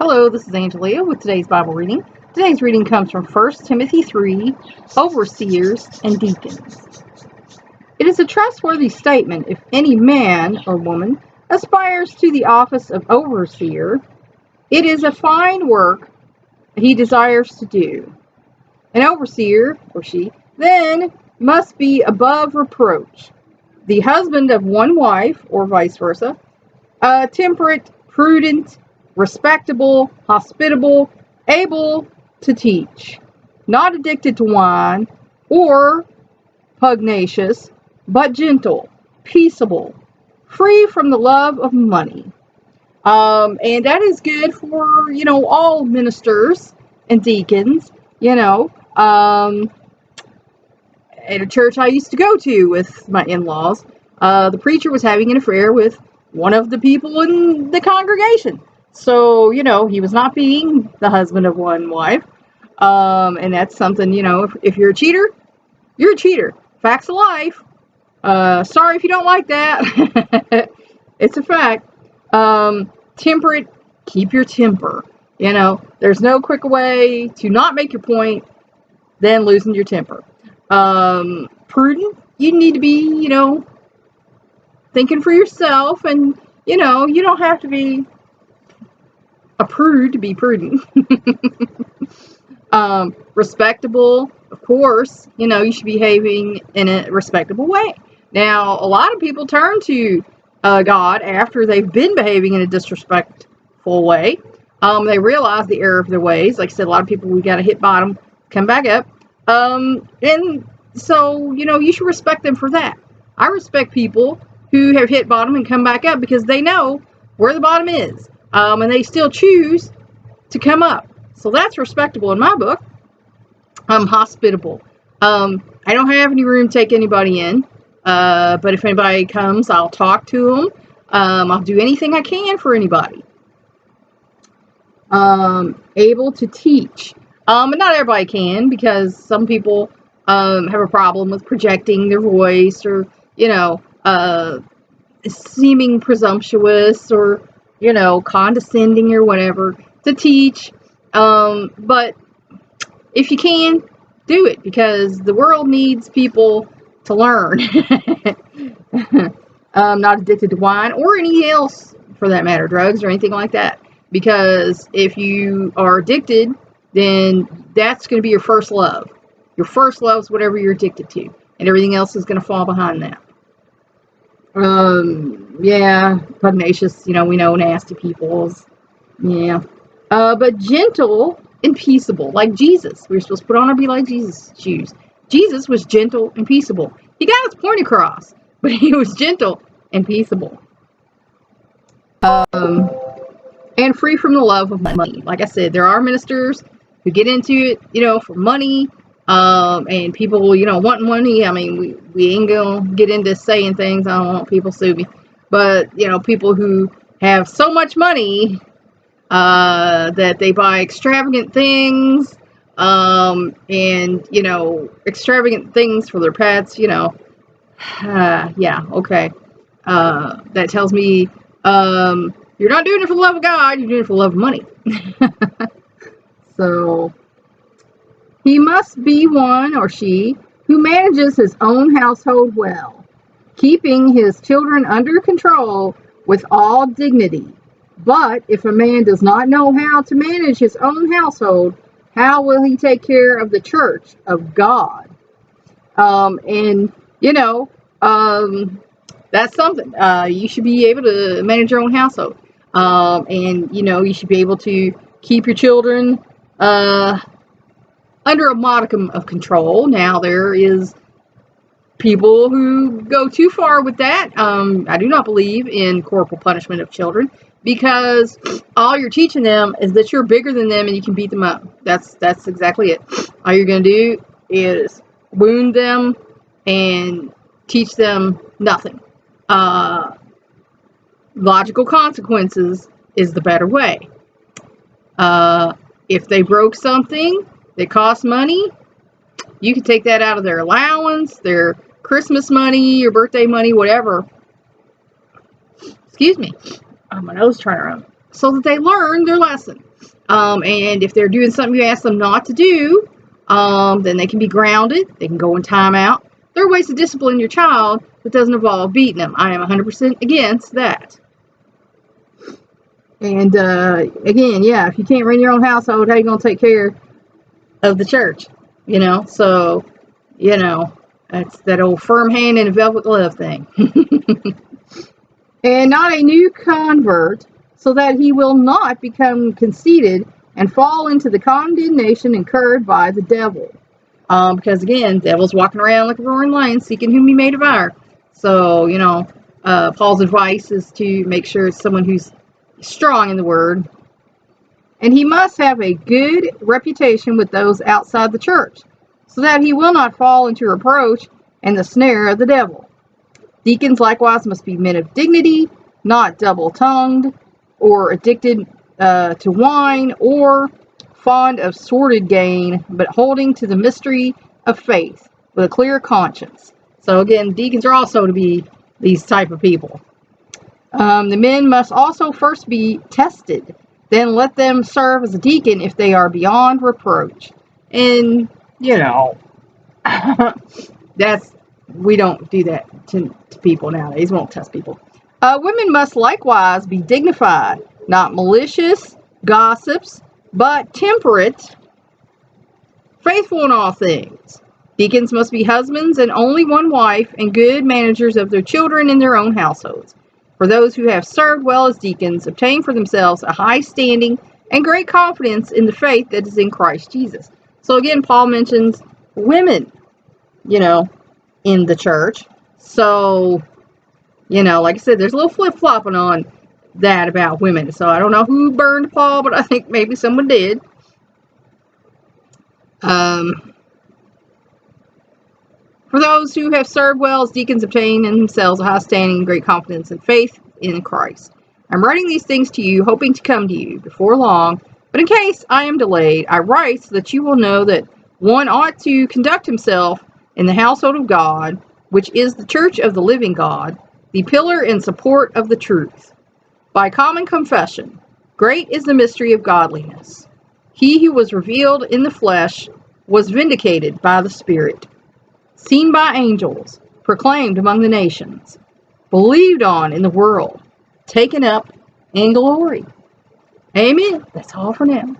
Hello, this is Angelia with today's Bible reading. Today's reading comes from 1 Timothy 3, Overseers and Deacons. It is a trustworthy statement if any man or woman aspires to the office of overseer, it is a fine work he desires to do. An overseer, or she, then must be above reproach, the husband of one wife, or vice versa, temperate, prudent, respectable, hospitable, able to teach, not addicted to wine or pugnacious, but gentle, peaceable, free from the love of money. And that is good for, all ministers and deacons, at a church I used to go to with my in-laws, the preacher was having an affair with one of the people in the congregation. So, he was not being the husband of one wife. And that's something, if you're a cheater, you're a cheater. Facts of life. Sorry if you don't like that. It's a fact. Temperate, keep your temper. There's no quicker way to not make your point than losing your temper. Prudent, you need to be, thinking for yourself, and, you don't have to be a prude to be prudent. Respectable, of course, you should be behaving in a respectable way. Now, a lot of people turn to God after they've been behaving in a disrespectful way. They realize the error of their ways. Like I said, a lot of people, we got to hit bottom, come back up. And so, you should respect them for that. I respect people who have hit bottom and come back up because they know where the bottom is. And they still choose to come up. So that's respectable in my book. I'm hospitable. I don't have any room to take anybody in. But if anybody comes, I'll talk to them. I'll do anything I can for anybody. Able to teach. But not everybody can, because some people have a problem with projecting their voice, or, seeming presumptuous, or, condescending or whatever to teach. But if you can, do it, because the world needs people to learn. Not addicted to wine or anything else for that matter, drugs or anything like that. Because if you are addicted, then that's going to be your first love. Your first love is whatever you're addicted to, and everything else is going to fall behind that. Pugnacious, we know nasty peoples. Yeah. But gentle and peaceable, like Jesus. We're supposed to put on or be like Jesus' shoes. Jesus was gentle and peaceable. He got his point across, but he was gentle and peaceable. And free from the love of money. Like I said, there are ministers who get into it, for money. And people, want money. I mean, we ain't gonna get into saying things. I don't want people to sue me. But, people who have so much money that they buy extravagant things, and, extravagant things for their pets, okay. That tells me you're not doing it for the love of God, you're doing it for the love of money. So, he must be one, or she, who manages his own household well, keeping his children under control with all dignity. But if a man does not know how to manage his own household, how will he take care of the church of God? That's something. You should be able to manage your own household. And, you should be able to keep your children under a modicum of control. Now, there is people who go too far with that. I do not believe in corporal punishment of children, because all you're teaching them is that you're bigger than them and you can beat them up. That's exactly it. All you're going to do is wound them and teach them nothing. Logical consequences is the better way. If they broke something that cost money, you can take that out of their allowance, their Christmas money, your birthday money, whatever. Excuse me. My nose trying to run. So that they learn their lesson. And if they're doing something you ask them not to do, then they can be grounded. They can go in timeout. There are ways to discipline your child that doesn't involve beating them. I am 100% against that. And again, yeah, if you can't run your own household, how are you going to take care of the church? So, that's that old firm hand and a velvet glove thing. And not a new convert, so that he will not become conceited and fall into the condemnation incurred by the devil. Because again, devil's walking around like a roaring lion, seeking whom he may devour. So, Paul's advice is to make sure it's someone who's strong in the word. And he must have a good reputation with those outside the church, so that he will not fall into reproach and the snare of the devil. Deacons likewise must be men of dignity, not double-tongued, or addicted to wine, or fond of sordid gain, but holding to the mystery of faith with a clear conscience. So again, deacons are also to be these type of people. The men must also first be tested, then let them serve as a deacon if they are beyond reproach. And, we don't do that to people nowadays. We won't test people. Women must likewise be dignified, not malicious, gossips, but temperate, faithful in all things. Deacons must be husbands and only one wife, and good managers of their children in their own households. For those who have served well as deacons obtain for themselves a high standing and great confidence in the faith that is in Christ Jesus. So again, Paul mentions women, in the church. So, like I said, there's a little flip-flopping on that about women. So I don't know who burned Paul, but I think maybe someone did. For those who have served well as deacons obtain in themselves a high standing and great confidence and faith in Christ. I'm writing these things to you, hoping to come to you before long, but in case I am delayed, I write so that you will know that one ought to conduct himself in the household of God, which is the church of the living God, the pillar and support of the truth. By common confession, great is the mystery of godliness. He who was revealed in the flesh was vindicated by the Spirit, seen by angels, proclaimed among the nations, believed on in the world, taken up in glory. Amen. That's all for now.